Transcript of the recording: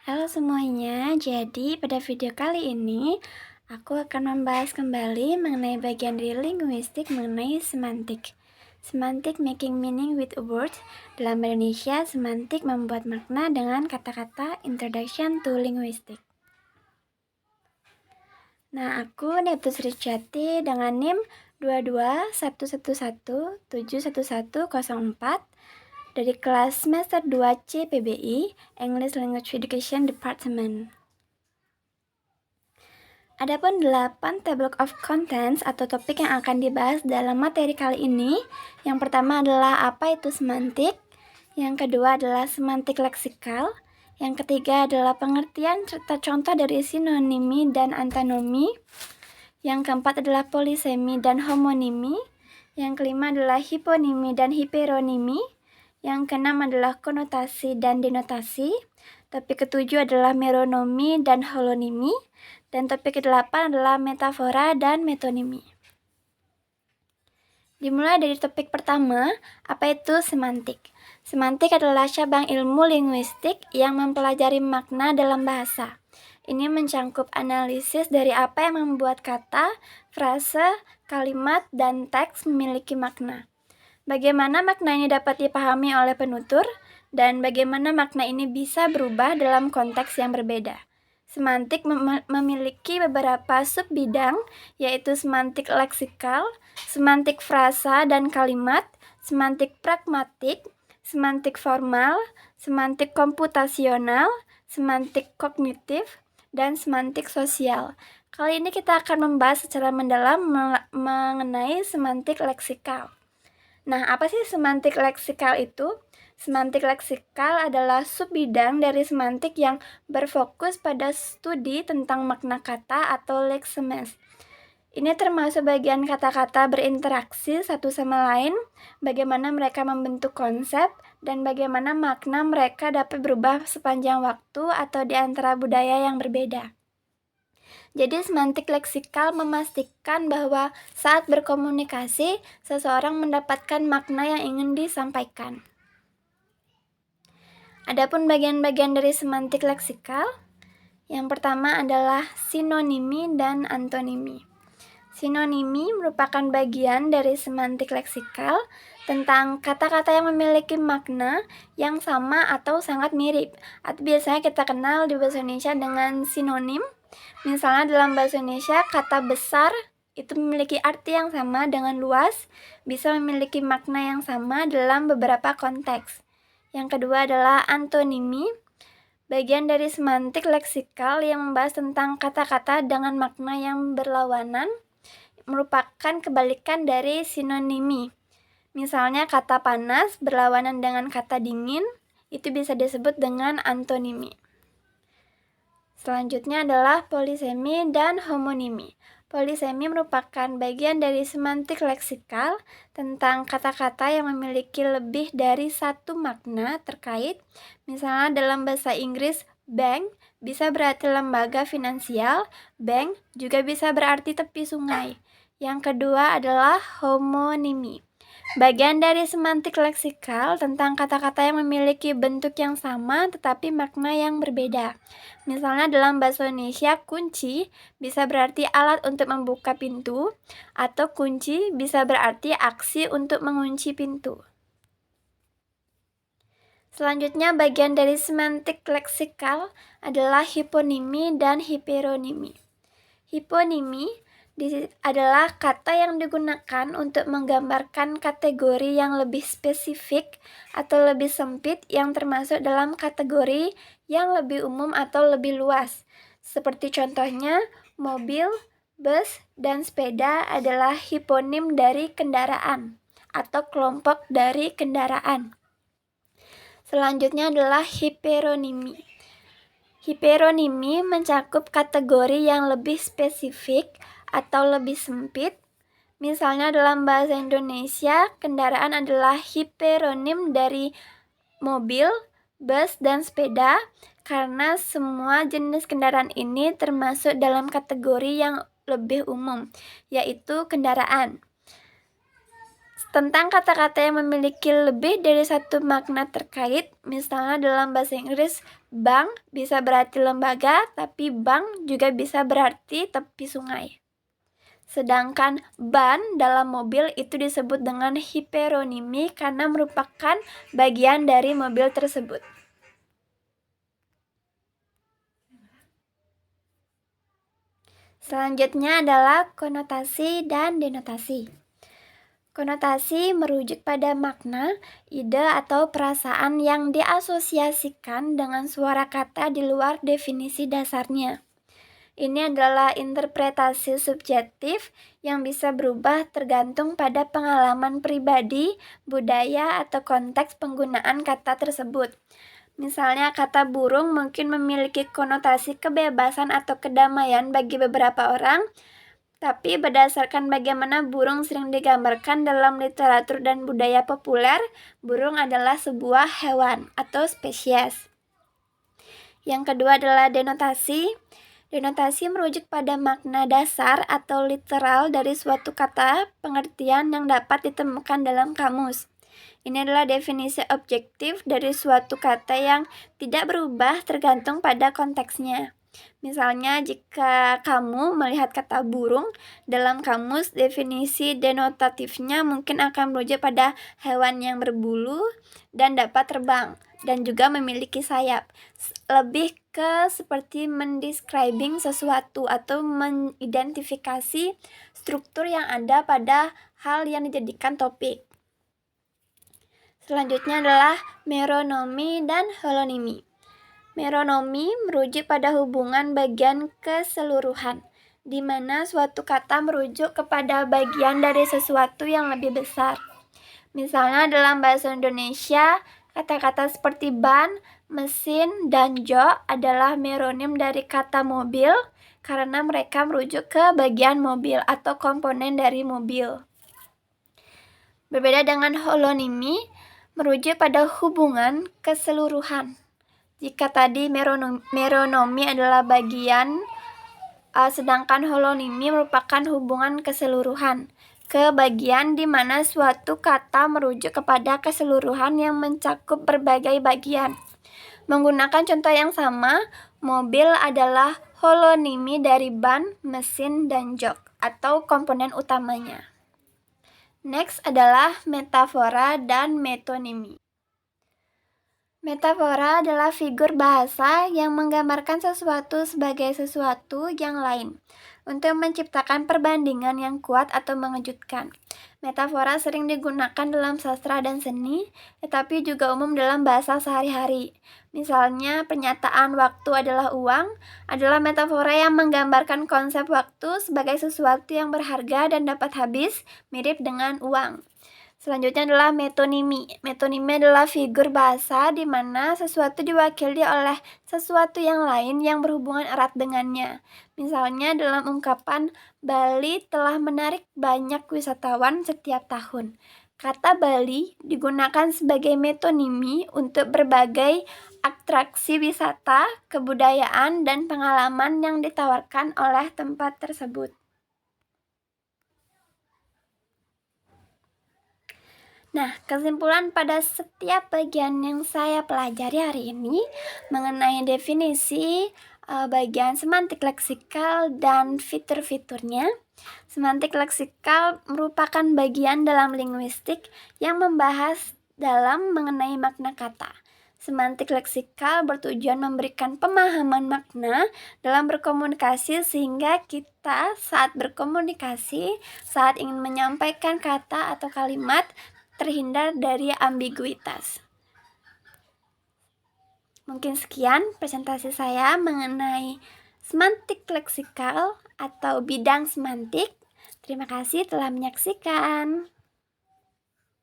Halo semuanya, jadi pada video kali ini aku akan membahas kembali mengenai bagian dari linguistik mengenai semantik. Semantik making meaning with a word. Dalam Indonesia, semantik membuat makna dengan kata-kata Introduction to Linguistics. Nah, aku Neptus Richati dengan NIM 22111711104 dari kelas semester 2C PBI, English Language Education Department. Adapun 8 table of contents atau topik yang akan dibahas dalam materi kali ini. Yang pertama adalah apa itu semantik, yang kedua adalah semantik leksikal, yang ketiga adalah pengertian serta contoh dari sinonimi dan antinomi, yang keempat adalah polisemi dan homonimi, yang kelima adalah hiponimi dan hiperonimi, yang keenam adalah konotasi dan denotasi, topik ketujuh adalah meronomi dan holonimi, dan topik ke-8 adalah metafora dan metonimi. Dimulai dari topik pertama, apa itu semantik? Semantik adalah cabang ilmu linguistik yang mempelajari makna dalam bahasa. Ini mencangkup analisis dari apa yang membuat kata, frase, kalimat, dan teks memiliki makna. Bagaimana makna ini dapat dipahami oleh penutur, dan bagaimana makna ini bisa berubah dalam konteks yang berbeda. Semantik memiliki beberapa subbidang, yaitu semantik leksikal, semantik frasa dan kalimat, semantik pragmatik, semantik formal, semantik komputasional, semantik kognitif, dan semantik sosial. Kali ini kita akan membahas secara mendalam mengenai semantik leksikal. Nah, apa sih semantik leksikal itu? Semantik leksikal adalah subbidang dari semantik yang berfokus pada studi tentang makna kata atau lexemes. Ini termasuk bagian kata-kata berinteraksi satu sama lain, bagaimana mereka membentuk konsep, dan bagaimana makna mereka dapat berubah sepanjang waktu atau di antara budaya yang berbeda. Jadi semantik leksikal memastikan bahwa saat berkomunikasi, seseorang mendapatkan makna yang ingin disampaikan. Adapun bagian-bagian dari semantik leksikal, yang pertama adalah sinonimi dan antonimi. Sinonimi merupakan bagian dari semantik leksikal tentang kata-kata yang memiliki makna yang sama atau sangat mirip, atau biasanya kita kenal di bahasa Indonesia dengan sinonim. Misalnya dalam bahasa Indonesia, kata besar itu memiliki arti yang sama dengan luas, bisa memiliki makna yang sama dalam beberapa konteks. Yang kedua adalah antonimi, bagian dari semantik leksikal yang membahas tentang kata-kata dengan makna yang berlawanan, merupakan kebalikan dari sinonimi. Misalnya kata panas berlawanan dengan kata dingin, itu bisa disebut dengan antonimi. Selanjutnya adalah polisemi dan homonimi. Polisemi merupakan bagian dari semantik leksikal tentang kata-kata yang memiliki lebih dari satu makna terkait. Misalnya dalam bahasa Inggris, bank bisa berarti lembaga finansial, bank juga bisa berarti tepi sungai. Yang kedua adalah homonimi. Bagian dari semantik leksikal tentang kata-kata yang memiliki bentuk yang sama tetapi makna yang berbeda. Misalnya dalam bahasa Indonesia, kunci bisa berarti alat untuk membuka pintu, atau kunci bisa berarti aksi untuk mengunci pintu. Selanjutnya, bagian dari semantik leksikal adalah hiponimi dan hiperonimi. Hiponimi adalah kata yang digunakan untuk menggambarkan kategori yang lebih spesifik atau lebih sempit yang termasuk dalam kategori yang lebih umum atau lebih luas. Seperti contohnya, mobil, bus, dan sepeda adalah hiponim dari kendaraan atau kelompok dari kendaraan. Selanjutnya adalah hiperonimi. Hiperonimi mencakup kategori yang lebih spesifik atau lebih sempit. Misalnya dalam bahasa Indonesia, kendaraan adalah hiperonim dari mobil, bus, dan sepeda karena semua jenis kendaraan ini termasuk dalam kategori yang lebih umum, yaitu kendaraan. tentang kata-kata yang memiliki lebih dari satu makna terkait. Misalnya dalam bahasa Inggris, bank bisa berarti lembaga, tapi bank juga bisa berarti tepi sungai. Sedangkan ban dalam mobil itu disebut dengan hiperonimi karena merupakan bagian dari mobil tersebut. Selanjutnya adalah konotasi dan denotasi. Konotasi merujuk pada makna, ide, atau perasaan yang diasosiasikan dengan suara kata di luar definisi dasarnya. Ini adalah interpretasi subjektif yang bisa berubah tergantung pada pengalaman pribadi, budaya, atau konteks penggunaan kata tersebut. Misalnya, kata burung mungkin memiliki konotasi kebebasan atau kedamaian bagi beberapa orang, tapi berdasarkan bagaimana burung sering digambarkan dalam literatur dan budaya populer, burung adalah sebuah hewan atau spesies. Yang kedua adalah denotasi. Denotasi merujuk pada makna dasar atau literal dari suatu kata pengertian yang dapat ditemukan dalam kamus. Ini adalah definisi objektif dari suatu kata yang tidak berubah tergantung pada konteksnya. Misalnya, jika kamu melihat kata burung dalam kamus, definisi denotatifnya mungkin akan merujuk pada hewan yang berbulu dan dapat terbang, dan juga memiliki sayap. Lebih ke seperti mendescribing sesuatu atau mengidentifikasi struktur yang ada pada hal yang dijadikan topik. Selanjutnya adalah meronomi dan holonimi. Meronomi merujuk pada hubungan bagian keseluruhan, di mana suatu kata merujuk kepada bagian dari sesuatu yang lebih besar. Misalnya dalam bahasa Indonesia, kata-kata seperti ban, mesin, dan jok adalah meronim dari kata mobil karena mereka merujuk ke bagian mobil atau komponen dari mobil. Berbeda dengan holonimi, merujuk pada hubungan keseluruhan. Jika tadi meronomi adalah bagian, sedangkan holonimi merupakan hubungan keseluruhan, ke bagian di mana suatu kata merujuk kepada keseluruhan yang mencakup berbagai bagian. Menggunakan contoh yang sama, mobil adalah holonimi dari ban, mesin, dan jok, atau komponen utamanya. Next adalah metafora dan metonimi. Metafora adalah figur bahasa yang menggambarkan sesuatu sebagai sesuatu yang lain untuk menciptakan perbandingan yang kuat atau mengejutkan. Metafora sering digunakan dalam sastra dan seni, tetapi juga umum dalam bahasa sehari-hari. Misalnya, pernyataan waktu adalah uang adalah metafora yang menggambarkan konsep waktu sebagai sesuatu yang berharga dan dapat habis, mirip dengan uang. Selanjutnya adalah metonimi. Metonimi adalah figur bahasa di mana sesuatu diwakili oleh sesuatu yang lain yang berhubungan erat dengannya. Misalnya dalam ungkapan, Bali telah menarik banyak wisatawan setiap tahun. Kata Bali digunakan sebagai metonimi untuk berbagai atraksi wisata, kebudayaan, dan pengalaman yang ditawarkan oleh tempat tersebut. Nah, kesimpulan pada setiap bagian yang saya pelajari hari ini mengenai definisi bagian semantik leksikal dan fitur-fiturnya. Semantik leksikal merupakan bagian dalam linguistik yang membahas dalam mengenai makna kata. Semantik leksikal bertujuan memberikan pemahaman makna dalam berkomunikasi sehingga kita saat berkomunikasi, saat ingin menyampaikan kata atau kalimat, terhindar dari ambiguitas. Mungkin sekian presentasi saya mengenai semantik leksikal atau bidang semantik. Terima kasih telah menyaksikan.